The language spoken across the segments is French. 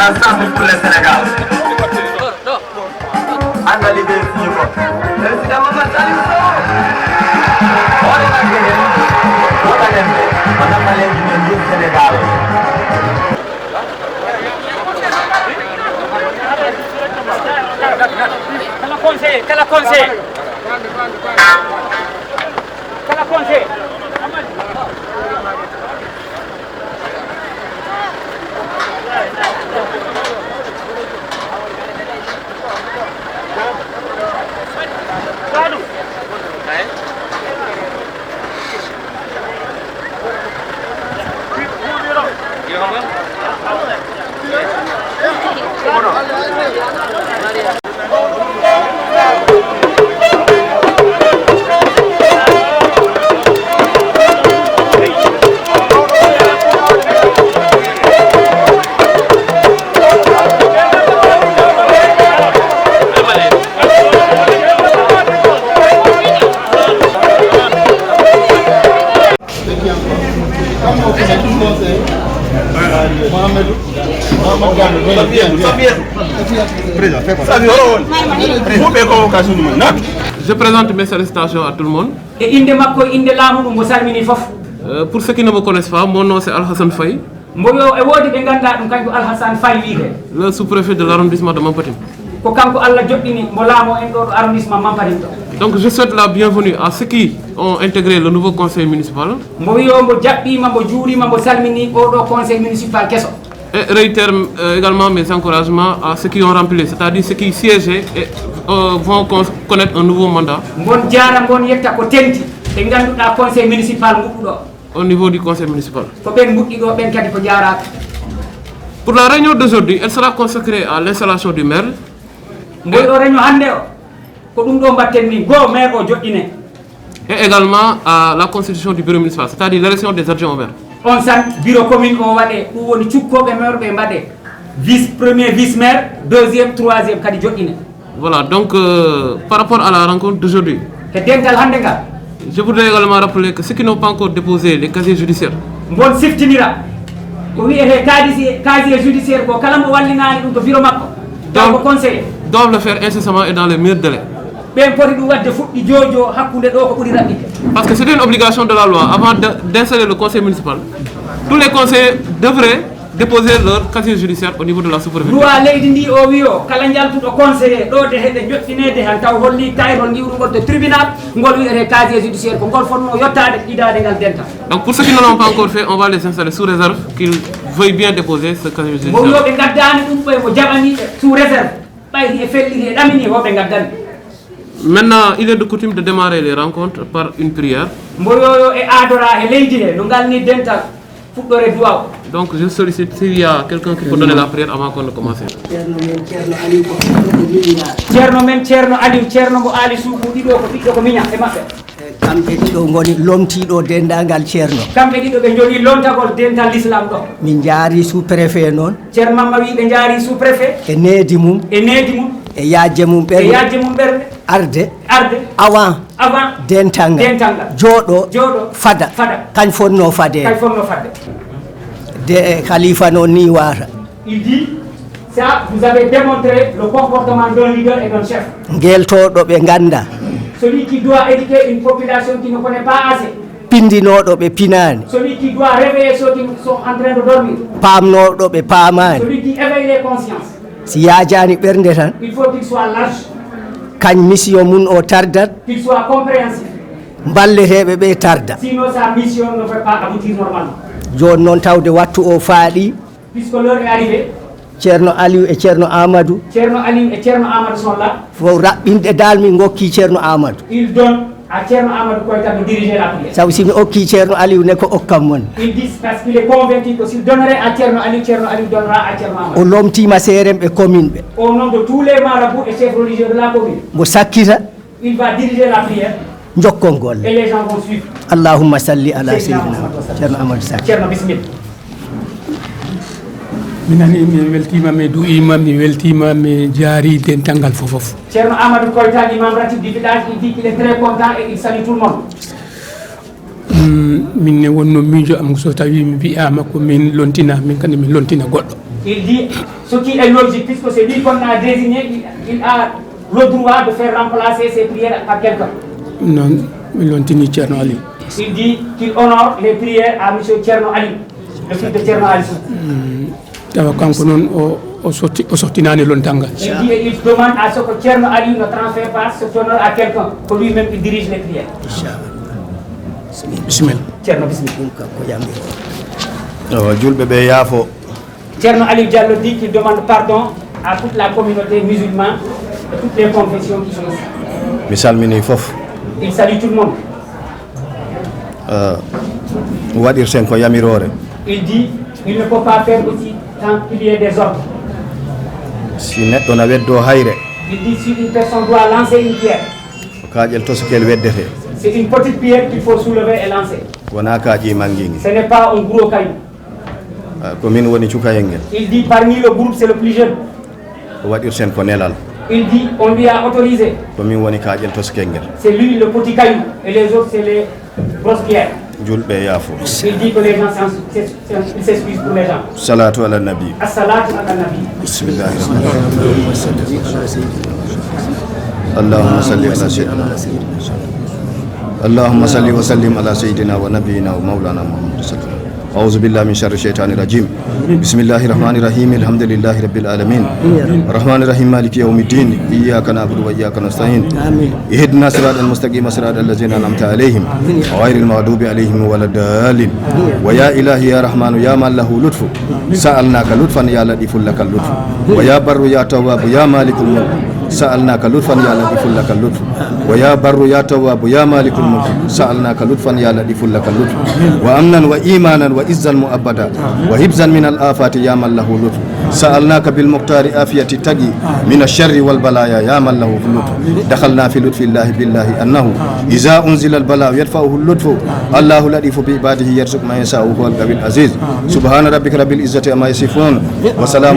Ensemble pour le Sénégal. Anda liggéey suñu ko. Président Mamadou Salif Sow. Wala na ngeen. Wala ngeen. Wala na leen di ngeen yëpp Sénégal. Kala conseil, kala conseil. Kala conseil. Je présente mes félicitations à tout le monde. Pour ceux qui ne me connaissent pas, mon nom c'est Al-Hassan Faye, le sous-préfet de l'arrondissement de Mampatim. Donc je souhaite la bienvenue à ceux qui ont intégré le nouveau conseil municipal. Et réitère également mes encouragements à ceux qui ont rempli, c'est-à-dire ceux qui siégeaient et vont connaître un nouveau mandat au niveau du conseil municipal. Pour la réunion d'aujourd'hui, elle sera consacrée à l'installation du maire et également à la constitution du bureau municipal, c'est-à-dire l'élection des adjoints au maire. On sent bureau commune on va vice-premier, vice-maire, deuxième, troisième, kadi joɗine. Voilà, donc par rapport à la rencontre d'aujourd'hui, je voudrais également rappeler que ceux qui n'ont pas encore déposé les casiers judiciaires doivent le faire incessamment et dans les meilleurs délais. Parce que c'est une obligation de la loi. Avant d'installer le conseil municipal, tous les conseillers devraient déposer leur casier judiciaire au niveau de la sous-préfecture. Donc pour ceux qui ne l'ont pas encore fait, on va les installer sous réserve qu'ils veuillent bien déposer ce casier judiciaire. Maintenant, il est de coutume de démarrer les rencontres par une prière. Donc je sollicite s'il y a quelqu'un qui peut donner la prière avant qu'on ne commence. Kamɓe ɗiɗo goni lomtiɗo dendagal ceerno. Kamɓe ɗiɗo ɓe joni lontagol dental l'islam ɗo. Min jaari sous préfet noon. Ceerno Mamma wi ɓe jaari sous préfet. E needi mum. E needi mum. E yajje mum ɓerde. E yajje mum ɓerde. Arde. Avant dentalngal. Jooɗo. Fada. Kañ fonno fade. Kañ fonno fade. De khalifa noon ni wata. Il dit Ça, vous avez démontré le comportement d'un leader et d'un chef. geltoɗo ɓe ganda Celui qui doit éduquer une population qui ne connaît pas assez. pindinoɗo ɓe pinani Celui qui doit réveiller ceux qui sont en train de dormir. pamnoɗo ɓe pamani Celui qui éveille les consciences. si yajani ɓernde tan Il faut qu'il soit large, kañ mission mum o tardat qu'il soit compréhensif. balleteɓe ɓe tarda Sinon, sa mission ne peut pas aboutir normalement. joni noon tawde wattu o faaɗi Puisque l'heure est arrivée, ceerno aliou e ceerno amadou Tcherno Alim et Tcherno Amadou sont là. fo raɓɓinde dal min gokki ceerno amadou Ils donnent à Tcherno Amadou Koïta de diriger la prière. saabu simi okki ceerno aliou ne ko okkam mon Ils disent parce qu'il est convaincu que s'il donnerait à Tcherno Ali donnera à Tcherno o Amadou. lomtima seerem ɓe commune ɓe Au nom de tous les marabouts et chefs religieux de la commune, mo sakkita il va diriger la prière jokkol golle et les gens vont suivre. allahumma salli ala seydina ceerno amadou sak Tcherno Bismillah. mi nani mi weltima mi du'ima mi weltima mi jaari dental fofof Tcherno Amadou Koïta, l'imam ratib du village, il dit qu'il est très content et il salue tout le monde. min ne wonno miijo am so tawi mi wiyama ko min lontina min kandi min lontina goɗɗo Il dit ce qui est logique, puisque c'est lui qu'on a désigné, il a le droit de faire remplacer ses prières à quelqu'un. noon mi lontini ceerno ali Il dit qu'il honore les prières à M. Tcherno Ali, le fils de Tcherno Ali. tawa kanko noon o sortinani lontal ngal Il dit et il demande à ce que Tcherno Ali ne transfère pas cet honneur à quelqu'un, que lui-même il dirige les prières. bisimilla Tcherno Bismillah. ɗum kam ko yamri julɓe ɓe yaafo Tcherno Ali Diallo dit qu'il demande pardon à toute la communauté musulmane et toutes les confessions qui sont ici. mi salmini fof Il salue tout le monde. waɗirten ko yamirore Il dit il ne peut pas faire aussi tant qu'il y ait des ordres. si neɗɗo na weddo hayre Il dit si une personne doit lancer une pierre, kaƴel tosokel weddete c'est une petite pierre qu'il faut soulever et lancer. wona kaaƴi manguiŋi Ce n'est pas un gros caillou. ko min woni cukayel ngel Il dit parmi le groupe c'est le plus jeune. ko waɗirten ko nelal Il dit on lui a autorisé. ko min woni kaƴel tosokel ngel C'est lui le petit caillou et les autres c'est les grosses pierres. julɓe yaafo Il dit que les gens s'excusent pour les gens. salatu ala nabi As-salatu ala nabi. bismillahi rahmani allahumma salli ala sayyidina اللهم صل وسلم على سيدنا ونبينا ومولانا محمد صلى الله عليه وسلم أعوذ بالله من شر الشيطان الرجيم بسم الله الرحمن الرحيم الحمد لله رب العالمين الرحمن الرحيم مالك يوم الدين إياك نعبد وإياك نستعين اهدنا صراط المستقيم صراط الذين أنعمت عليهم غير المغضوب عليهم ولا الضالين ويا إلهي يا رحمن يا من له لطف سألناك لطفا يا لطيف لك اللطف ويا بر يا تواب يا مالك الملك سألناك لطفا يا لطيف لك اللطف ويا بر يا تواب يا مالك الملك سألناك لطفا يا لطيف لك اللطف وأمنا وإيمانا وإزا مؤبدا وحفظا من الآفات يا من له لطف سألناك بالمختار آفية تقي من الشر والبلايا يا من له لطف دخلنا في لطف الله بالله أنه إذا أنزل البلاء يدفعه اللطف الله لطيف بعباده يرزق ما يشاء وهو القوي العزيز سبحان ربك رب العزة عما يصفون وسلام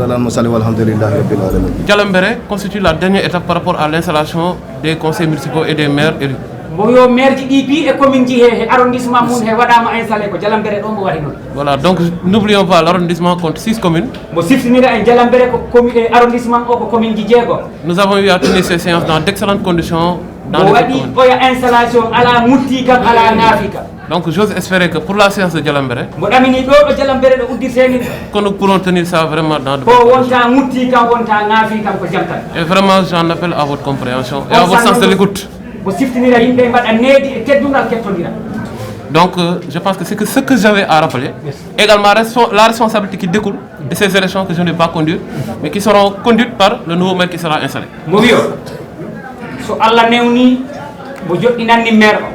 على المرسلين والحمد لله رب العالمين. Dialembere constitue la dernière étape par rapport à l'installation des conseils municipaux et des maires élus. Moyo maire ji ɗi pi e commune ji he arrondissement mum he waɗama installé ko Jalambere ɗo mo waɗi noon. Voilà, donc n'oublions pas, l'arrondissement compte 6 communes. Mo siftinira en Jalambere ko commune arrondissement o ko commune ji jeego. Nous avons eu à tenir ces séances dans d'excellentes conditions dans Mo les waɗi communes. oya installation ala mutti kam ala naafi kam. Donc j'ose espérer que pour la séance de Dialembere, Mo ɗamini ɗo ɗo Jalambere ɗo uddirteni que nous pourrons tenir ça vraiment dans de ko wonta mutti kam wonta naafi kam ko jamtan. Et vraiment, j'en appelle à votre compréhension et à votre sens de l'écoute. Mo siftinira yimɓe mbaɗa needi e teddungal kettodira. Donc, je pense que c'est que ce que j'avais à rappeler. Également, la responsabilité qui découle de ces élections que je ne vais pas conduire, mais qui seront conduites par le nouveau maire qui sera installé. Mo wiyo so Allah newni mo joɗɗinanni maire o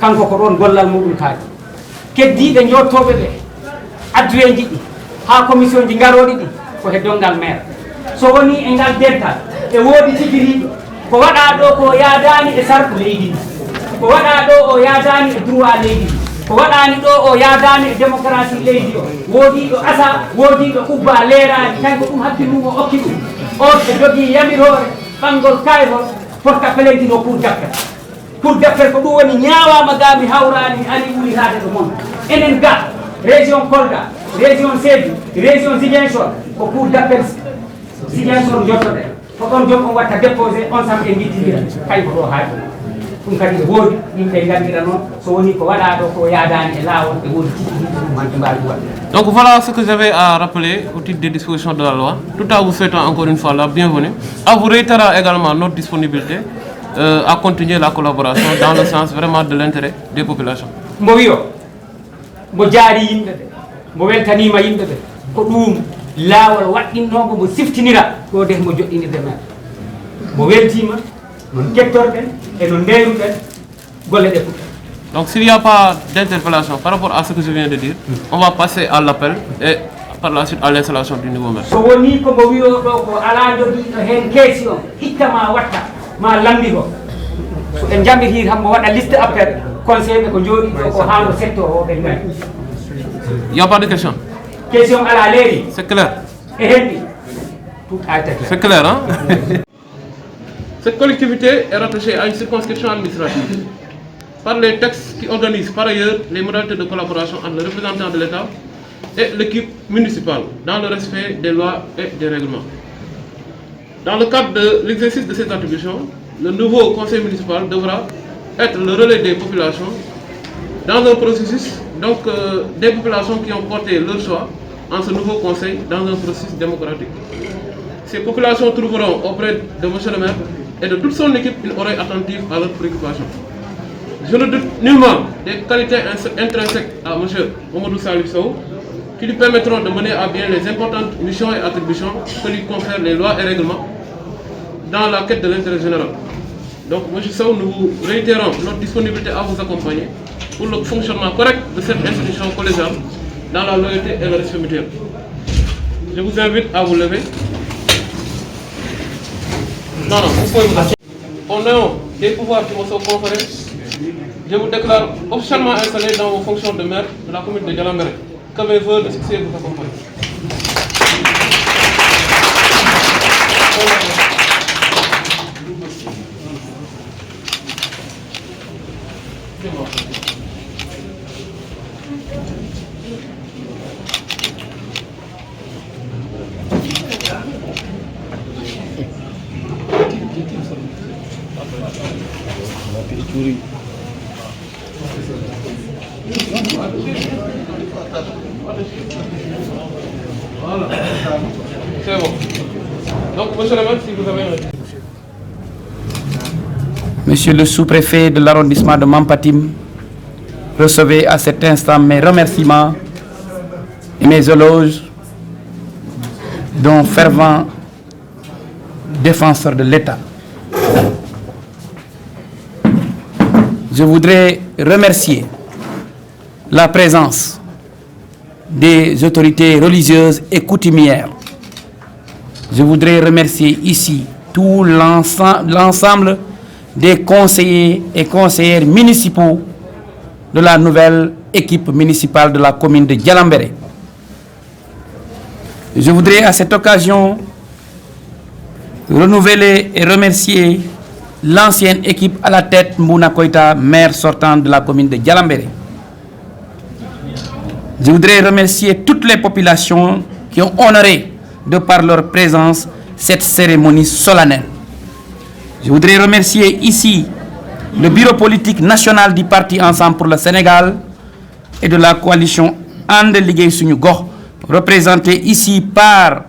kanko ko ɗon gollal muɗum taaki keddiɓe jottoɓe ɓe adduyeji ɗi ha commission ji garoɗi ɗi ko heddongal maire so woni e ngal dental e woodi tibiriɗo ko waɗa ɗo ko yadani e sarku leydi ndi ko waɗa ɗo o yadani e droit leydi ndi ko waɗani ɗo o yadani e démocratie leydi o woodiɗo asa woodiɗo ubba leeraji kanko ɗum hakkillumo okki ɗum on e jogui yamirore ɓanngol kaygol porta pelentino pour deftere ko ɗum woni ñaawama ga mi hawrani ani ɓuuri haade ɗo moon enen ga région Kolda région Sédhiou région Ziguinchor ko cour d'appel Ziguinchor jottoɗe ko ɗon jom on watta déposé on sam ɓe gittidira kay ko ɗo haaji ɗum kadi ne woodi yimɓe gandira noon so woni ko waɗa ɗo ko yaadani e laawol ɓe woodi tigi ɗum hanɓe mbawi waɗ. Donc voilà ce que j'avais à rappeler au titre des dispositions de la loi. Tout en vous souhaitant encore une fois la bienvenue. À vous réitérer également notre disponibilité à continuer la collaboration dans le sens vraiment de l'intérêt des populations. Mbo wiyo mbo jaari yimɓe ɓe mbo weltanima yimɓe ɓe ko ɗum laawol waɗɗinnomo mbo siftinira ɗo de mbo joɗɗinirde men mbo weltima non kettorɗen et non nderuɗen golle ɗe fuɗɗa. Donc s'il n'y a pas d'interpellation par rapport à ce que je viens de dire, on va passer à l'appel et par la suite à l'installation du nouveau maire. So woni ko mbo wiyo ɗo ko ala jogiiɗo hen keesi on ittama watta ma lamdi ko so en jambiti tan mbo waɗa liste appel conseil ɓe ko jooɗi ɗo ko haano secteur o ɓe ngari. Il n'y a pas de question. Question ala leeri. C'est clair. E henɗi tout a été clair. C'est clair, hein? Cette collectivité est rattachée à une circonscription administrative par les textes qui organisent par ailleurs les modalités de collaboration entre le représentant de l'État et l'équipe municipale dans le respect des lois et des règlements. Dans le cadre de l'exercice de cette attribution, le nouveau conseil municipal devra être le relais des populations dans un processus, donc des populations qui ont porté leur choix en ce nouveau conseil dans un processus démocratique. Ces populations trouveront auprès de M. le maire et de toute son équipe une oreille attentive à leurs préoccupations. Je ne doute nullement des qualités intrinsèques à M. Mamadou Salif Sow qui lui permettront de mener à bien les importantes missions et attributions que lui confèrent les lois et règlements dans la quête de l'intérêt général. Donc, M. Sow, nous vous réitérons notre disponibilité à vous accompagner pour le fonctionnement correct de cette institution collégiale dans la loyauté et le respect mutuel. Je vous invite à vous lever. Non, vous pouvez vous asseoir. Au nom des pouvoirs qui me sont conférés, je vous déclare officiellement installé dans vos fonctions de maire de la commune de Djalambéré. Que mes vœux de succès vous accompagnent. Voilà. C'est bon. Donc, monsieur le maire, si vous avez un... Monsieur le sous-préfet de l'arrondissement de Mampatim, recevez à cet instant mes remerciements et mes éloges d'un fervent défenseur de l'État. Je voudrais remercier la présence des autorités religieuses et coutumières. Je voudrais remercier ici tout l'ensemble des conseillers et conseillères municipaux de la nouvelle équipe municipale de la commune de Djalambéré. Je voudrais à cette occasion renouveler et remercier l'ancienne équipe à la tête, Mbouna Koïta, maire sortant de la commune de Djalambéré. Je voudrais remercier toutes les populations qui ont honoré, de par leur présence, cette cérémonie solennelle. Je voudrais remercier ici le bureau politique national du parti Ensemble pour le Sénégal et de la coalition And Liggéey Suñu Gox, représenté ici par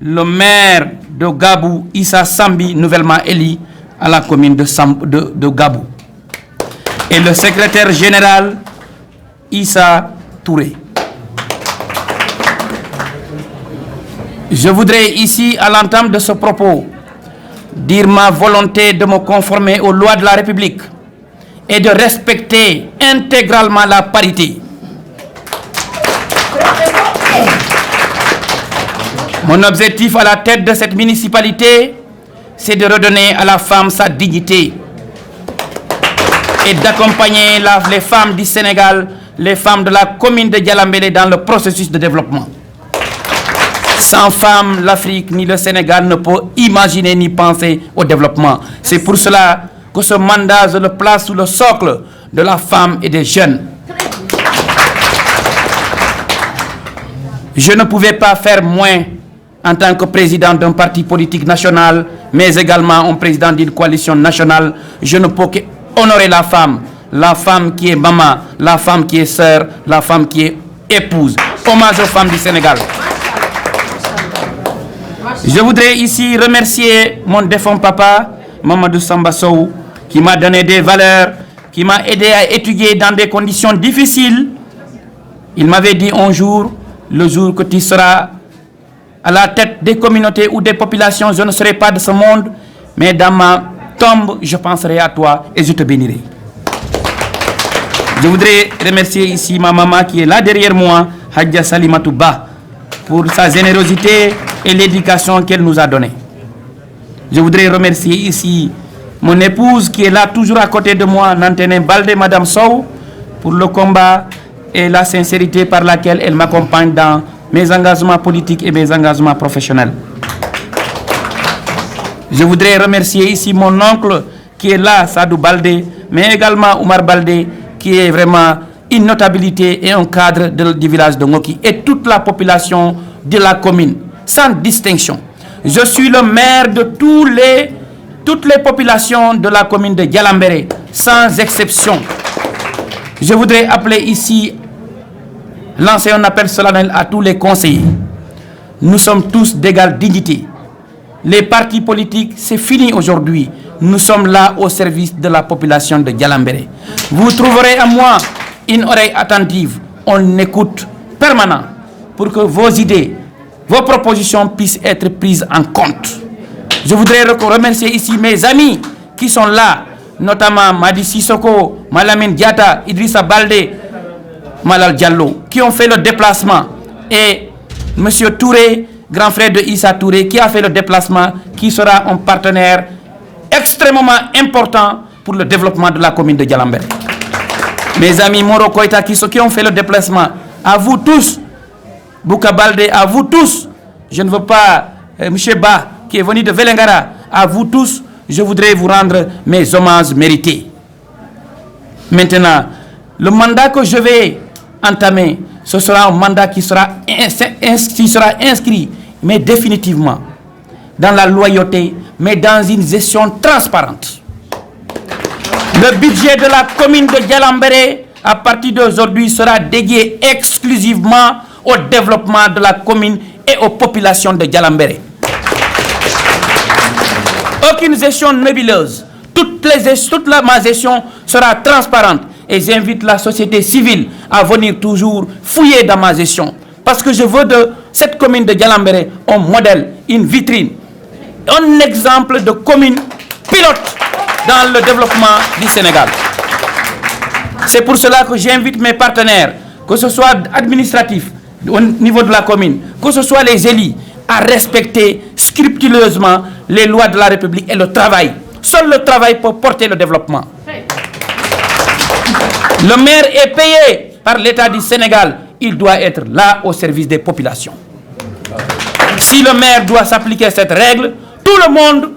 le maire de Gabou, Issa Sambi, nouvellement élu à la commune de Gabou, et le secrétaire général Issa Touré. Je voudrais ici, à l'entame de ce propos, dire ma volonté de me conformer aux lois de la République et de respecter intégralement la parité. Mon objectif à la tête de cette municipalité, c'est de redonner à la femme sa dignité et d'accompagner les femmes du Sénégal, les femmes de la commune de Djalambéré dans le processus de développement. Sans femmes, l'Afrique ni le Sénégal ne peut imaginer ni penser au développement. C'est pour cela que ce mandat, je le place sous le socle de la femme et des jeunes. Je ne pouvais pas faire moins en tant que président d'un parti politique national, mais également en président d'une coalition nationale. Je ne peux qu'honorer la femme qui est maman, la femme qui est sœur, la femme qui est épouse. Hommage aux femmes du Sénégal. Je voudrais ici remercier mon défunt papa, Mamadou Samba Sow, qui m'a donné des valeurs, qui m'a aidé à étudier dans des conditions difficiles. Il m'avait dit un jour, le jour que tu seras à la tête des communautés ou des populations, je ne serai pas de ce monde, mais dans ma tombe, je penserai à toi et je te bénirai. Je voudrais remercier ici ma maman qui est là derrière moi, Hadja Salimatou Ba, pour sa générosité et l'éducation qu'elle nous a donnée. Je voudrais remercier ici mon épouse qui est là toujours à côté de moi, Nantene Baldé, Madame Sow, pour le combat et la sincérité par laquelle elle m'accompagne dans mes engagements politiques et mes engagements professionnels. Je voudrais remercier ici mon oncle qui est là, Sadou Baldé, mais également Oumar Baldé, qui est vraiment une notabilité et un cadre du village de Ngoki, et toute la population de la commune, sans distinction. Je suis le maire de toutes les populations de la commune de Dialambéré, sans exception. Je voudrais appeler ici, lancer un appel solennel à tous les conseillers. Nous sommes tous d'égale dignité. Les partis politiques, c'est fini aujourd'hui. Nous sommes là au service de la population de Dialambéré. Vous trouverez à moi une oreille attentive. On écoute permanent pour que vos idées, vos propositions puissent être prises en compte. Je voudrais remercier ici mes amis qui sont là, notamment Madi Sissoko, Malamine Diata, Idrissa Baldé, Malal Diallo, qui ont fait le déplacement, et M. Touré, grand frère de Issa Touré, qui a fait le déplacement, qui sera un partenaire extrêmement important pour le développement de la commune de Dialambéré. Mes amis Moro Koïta qui ont fait le déplacement, à vous tous, Bouka Baldé, à vous tous, je ne veux pas, M. Ba, qui est venu de Velengara, à vous tous, je voudrais vous rendre mes hommages mérités. Maintenant, le mandat que je vais entamer, ce sera un mandat qui sera inscrit, mais définitivement, dans la loyauté, mais dans une gestion transparente. Le budget de la commune de Dialambéré, à partir d'aujourd'hui, sera dédié exclusivement au développement de la commune et aux populations de Dialambéré. Aucune gestion nébuleuse. Ma gestion sera transparente. Et j'invite la société civile à venir toujours fouiller dans ma gestion. Parce que je veux de cette commune de Dialambéré un modèle, une vitrine, un exemple de commune pilote dans le développement du Sénégal. C'est pour cela que j'invite mes partenaires, que ce soit administratif au niveau de la commune, que ce soit les élus, à respecter scrupuleusement les lois de la République et le travail. Seul le travail peut porter le développement. Le maire est payé par l'État du Sénégal. Il doit être là au service des populations. Si le maire doit s'appliquer cette règle, tout le monde,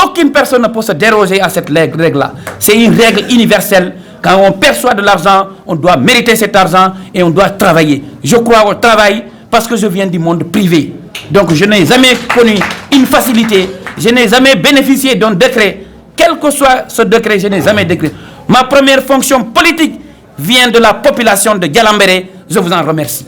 aucune personne ne peut se déroger à cette règle-là. C'est une règle universelle. Quand on perçoit de l'argent, on doit mériter cet argent et on doit travailler. Je crois au travail parce que je viens du monde privé. Donc je n'ai jamais connu une facilité. Je n'ai jamais bénéficié d'un décret. Quel que soit ce décret, je n'ai jamais décret. Ma première fonction politique vient de la population de Dialambéré. Je vous en remercie.